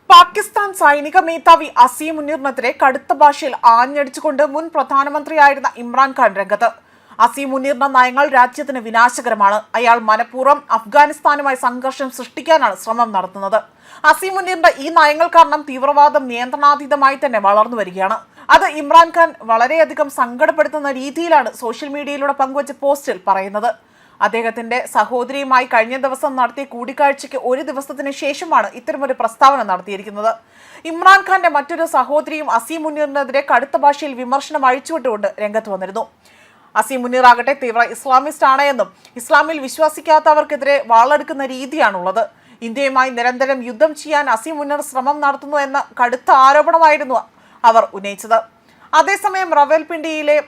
പാകിസ്ഥാൻ സൈനിക മേധാവി അസീം മുനീറിനെതിരെ കടുത്ത ഭാഷയിൽ ആഞ്ഞടിച്ചുകൊണ്ട് മുൻ പ്രധാനമന്ത്രിയായിരുന്ന ഇമ്രാൻഖാൻ രംഗത്ത്. അസീം മുനീറിന്റെ നയങ്ങൾ രാജ്യത്തിന് വിനാശകരമാണ്. അയാൾ മനഃപൂർവ്വം അഫ്ഗാനിസ്ഥാനുമായി സംഘർഷം സൃഷ്ടിക്കാനാണ് ശ്രമം നടത്തുന്നത്. അസീം മുനീറിന്റെ ഈ നയങ്ങൾ കാരണം തീവ്രവാദം നിയന്ത്രണാതീതമായി തന്നെ വളർന്നു വരികയാണ്. അത് ഇമ്രാൻഖാൻ വളരെയധികം സങ്കടപ്പെടുത്തുന്ന രീതിയിലാണ് സോഷ്യൽ മീഡിയയിലൂടെ പങ്കുവച്ച പോസ്റ്റിൽ പറയുന്നത്. അദ്ദേഹത്തിന്റെ സഹോദരിയുമായി കഴിഞ്ഞ ദിവസം നടത്തിയ കൂടിക്കാഴ്ചയ്ക്ക് ഒരു ദിവസത്തിന് ശേഷമാണ് ഇത്തരമൊരു പ്രസ്താവന നടത്തിയിരിക്കുന്നത്. ഇമ്രാൻഖാന്റെ മറ്റൊരു സഹോദരിയും അസീം മുനീറിനെതിരെ കടുത്ത ഭാഷയിൽ വിമർശനം അഴിച്ചുവിട്ടുകൊണ്ട് രംഗത്ത് വന്നിരുന്നു. അസീം മുനീർ ആകട്ടെ തീവ്ര ഇസ്ലാമിസ്റ്റ് ആണ് എന്നും ഇസ്ലാമിൽ വിശ്വസിക്കാത്തവർക്കെതിരെ വാളെടുക്കുന്ന രീതിയാണുള്ളത്. ഇന്ത്യയുമായി നിരന്തരം യുദ്ധം ചെയ്യാൻ അസീം മുനീർ ശ്രമം നടത്തുന്നു എന്ന കടുത്ത ആരോപണമായിരുന്നു അവർ ഉന്നയിച്ചത്. അതേസമയം റവൽപിണ്ടിയിലെ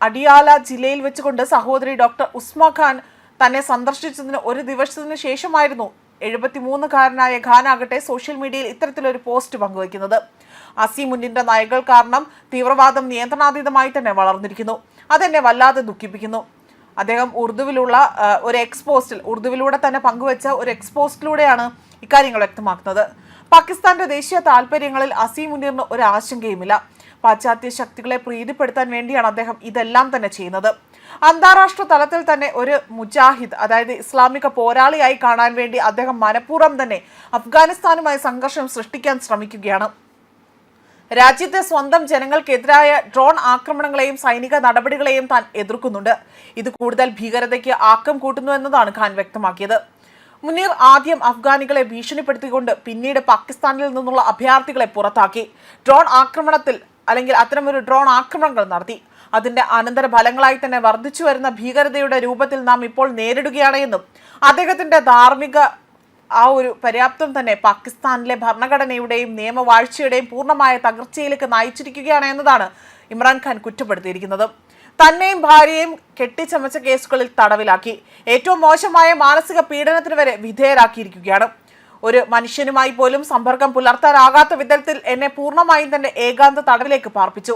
അഡിയാല ജില്ലയിൽ വെച്ചുകൊണ്ട് സഹോദരി ഡോക്ടർ ഉസ്മ ഖാൻ തന്നെ സന്ദർശിച്ചതിന് ഒരു ദിവസത്തിന് ശേഷമായിരുന്നു 73-കാരനായ ഖാൻ ആകട്ടെ സോഷ്യൽ മീഡിയയിൽ ഇത്തരത്തിലൊരു പോസ്റ്റ് പങ്കുവയ്ക്കുന്നത്. അസീം മുനീറിന്റെ നയങ്ങൾ കാരണം തീവ്രവാദം നിയന്ത്രണാതീതമായി തന്നെ വളർന്നിരിക്കുന്നു. അതെന്നെ വല്ലാതെ ദുഃഖിപ്പിക്കുന്നു. അദ്ദേഹം ഉറുദുവിലൂടെ തന്നെ പങ്കുവച്ച ഒരു എക്സ്പോസ്റ്റിലൂടെയാണ് ഇക്കാര്യങ്ങൾ വ്യക്തമാക്കുന്നത്. പാകിസ്ഥാന്റെ ദേശീയ താൽപര്യങ്ങളിൽ അസീം മുനീറിന് ഒരു ആശങ്കയുമില്ല. പാശ്ചാത്യ ശക്തികളെ പ്രീതിപ്പെടുത്താൻ വേണ്ടിയാണ് അദ്ദേഹം ഇതെല്ലാം തന്നെ ചെയ്യുന്നത്. അന്താരാഷ്ട്ര തലത്തിൽ തന്നെ ഒരു മുജാഹിദ്, അതായത് ഇസ്ലാമിക പോരാളിയായി കാണാൻ വേണ്ടി അദ്ദേഹം മനഃപൂർവ്വം തന്നെ അഫ്ഗാനിസ്ഥാനുമായി സംഘർഷം സൃഷ്ടിക്കാൻ ശ്രമിക്കുകയാണ്. രാജ്യത്തെ സ്വന്തം ജനങ്ങൾക്കെതിരായ ഡ്രോൺ ആക്രമണങ്ങളെയും സൈനിക നടപടികളെയും താൻ എതിർക്കുന്നുണ്ട്. ഇത് കൂടുതൽ ഭീകരതയ്ക്ക് ആക്കം കൂട്ടുന്നു എന്നതാണ് ഖാൻ വ്യക്തമാക്കിയത്. മുനീർ ആദ്യം അഫ്ഗാനികളെ ഭീഷണിപ്പെടുത്തിക്കൊണ്ട് പിന്നീട് പാകിസ്ഥാനിൽ നിന്നുള്ള അഭയാർത്ഥികളെ പുറത്താക്കി അത്തരമൊരു ഡ്രോൺ ആക്രമണങ്ങൾ നടത്തി. അതിന്റെ അനന്തര ഫലങ്ങളായി തന്നെ വർദ്ധിച്ചു വരുന്ന ഭീകരതയുടെ രൂപത്തിൽ നാം ഇപ്പോൾ നേരിടുകയാണ് എന്നും അദ്ദേഹത്തിന്റെ ധാർമ്മിക ഒരു പര്യാപ്തം തന്നെ പാകിസ്ഥാനിലെ ഭരണഘടനയുടെയും നിയമവാഴ്ചയുടെയും പൂർണ്ണമായ തകർച്ചയിലേക്ക് നയിച്ചിരിക്കുകയാണ് എന്നതാണ് ഇമ്രാൻഖാൻ കുറ്റപ്പെടുത്തിയിരിക്കുന്നത്. തന്നെയും ഭാര്യയെയും കെട്ടിച്ചമച്ച കേസുകളിൽ തടവിലാക്കി, ഏറ്റവും മോശമായ മാനസിക പീഡനത്തിന് വരെ വിധേയരാക്കിയിരിക്കുകയാണ്. ഒരു മനുഷ്യനുമായി പോലും സമ്പർക്കം പുലർത്താനാകാത്ത വിധത്തിൽ എന്നെ പൂർണ്ണമായും തന്നെ ഏകാന്ത തടവിലേക്ക് പാർപ്പിച്ചു.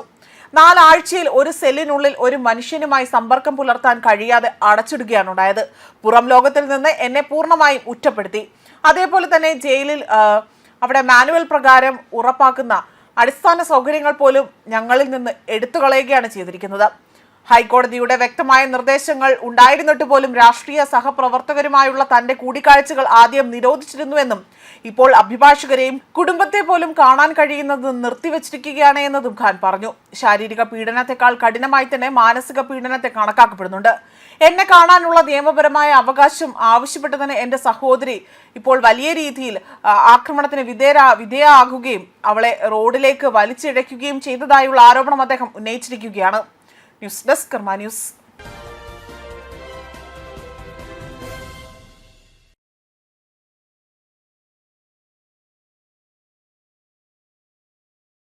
4 ആഴ്ചയിൽ ഒരു സെല്ലിനുള്ളിൽ ഒരു മനുഷ്യനുമായി സമ്പർക്കം പുലർത്താൻ കഴിയാതെ അടച്ചിടുകയാണ് ഉണ്ടായത്. പുറം ലോകത്തിൽ നിന്ന് എന്നെ പൂർണ്ണമായും ഉറ്റപ്പെടുത്തി. അതേപോലെ തന്നെ ജയിലിൽ അവിടെ മാനുവൽ പ്രകാരം ഉറപ്പാക്കുന്ന അടിസ്ഥാന സൗകര്യങ്ങൾ പോലും ഞങ്ങളിൽ നിന്ന് എടുത്തു കളയുകയാണ് ചെയ്തിരിക്കുന്നത്. ഹൈക്കോടതിയുടെ വ്യക്തമായ നിർദ്ദേശങ്ങൾ ഉണ്ടായിരുന്നിട്ട് പോലും രാഷ്ട്രീയ സഹപ്രവർത്തകരുമായുള്ള തന്റെ കൂടിക്കാഴ്ചകൾ ആദ്യം നിരോധിച്ചിരുന്നുവെന്നും ഇപ്പോൾ അഭിഭാഷകരെയും കുടുംബത്തെ പോലും കാണാൻ കഴിയുന്നത് നിർത്തിവച്ചിരിക്കുകയാണ് എന്നതും ഖാൻ പറഞ്ഞു. ശാരീരിക പീഡനത്തെക്കാൾ കഠിനമായി തന്നെ മാനസിക പീഡനത്തെ കണക്കാക്കപ്പെടുന്നുണ്ട്. എന്നെ കാണാനുള്ള നിയമപരമായ അവകാശം ആവശ്യപ്പെട്ടതിന് എന്റെ സഹോദരി ഇപ്പോൾ വലിയ രീതിയിൽ ആക്രമണത്തിന് വിധേയയാകുകയും അവളെ റോഡിലേക്ക് വലിച്ചിഴയ്ക്കുകയും ചെയ്തതായുള്ള ആരോപണം അദ്ദേഹം ഉന്നയിച്ചിരിക്കുകയാണ്. ന്യൂസ് ഡെസ്ക് കർമ്മ ന്യൂസ്.